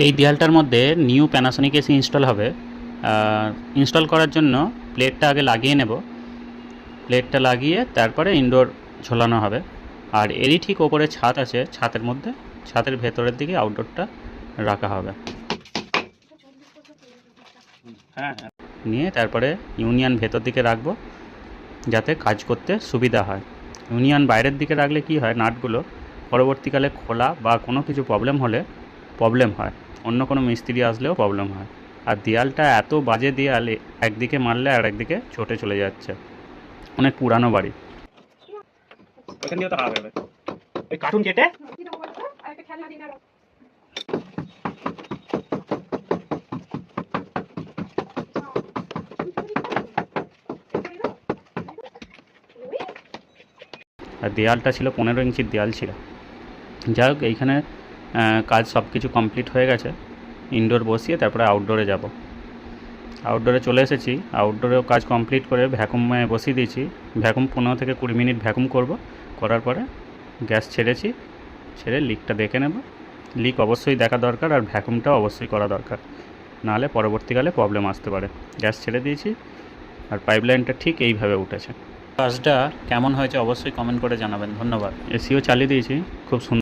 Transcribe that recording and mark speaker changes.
Speaker 1: এই দেয়ালটার মধ্যে new Panasonic AC install হবে। ইনস্টল করার জন্য প্লেটটা আগে লাগিয়ে নেব। প্লেটটা লাগিয়ে তারপরে ইনডোর ঝোলানো হবে। আর এরই ঠিক ওপরে ছাদ আছে, ছাদের মধ্যে ছাদের ভেতরের দিকে আউটডোরটা রাখা হবে। হ্যাঁ হ্যাঁ, নিয়ে তারপরে ইউনিয়ন ভেতর দিকে রাখবো যাতে কাজ করতে সুবিধা হয়। ইউনিয়ন বাইরের দিকে রাখলে কি হয়, নাটগুলো পরবর্তীকালে খোলা বা কোনো কিছু প্রবলেম হলে প্রবলেম হয়, অন্য কোনো মিস্ত্রি আসলেও প্রবলেম হয়। আর দেয়ালটা এত বাজে দেয়াল, একদিকে মারলে আর একদিকে চটে চলে যাচ্ছে। অনেক পুরানো বাড়ি।
Speaker 2: ওখান দিয়ে তো হাওয়া বেরোবে। ওই কার্টুন কেটে
Speaker 1: আর দেয়ালটা ছিল 15 ইঞ্চির দেয়াল ছিল। যাই হোক, এইখানে কাজ সব কিছু কমপ্লিট হয়ে গেছে। ইনডোর বসিয়ে তারপরে আউটডোরে যাব। আউটডোরে চলে এসেছি। আউটডোরেও কাজ কমপ্লিট করে ভ্যাকুমে বসিয়ে দিয়েছি। ভ্যাকুম 15 থেকে 20 মিনিট ভ্যাকুম করব। করার পরে গ্যাস ছেড়েছি, ছেড়ে লিকটা দেখে নেব। লিক অবশ্যই দেখা দরকার, আর ভ্যাকুমটাও অবশ্যই করা দরকার, নাহলে পরবর্তীকালে প্রবলেম আসতে পারে। গ্যাস ছেড়ে দিয়েছি, আর পাইপলাইনটা ঠিক এইভাবে উঠেছে। কাজটা কেমন হয়েছে অবশ্যই কমেন্ট করে জানাবেন। ধন্যবাদ। এসিও চালিয়ে দিয়েছি, খুব সুন্দর।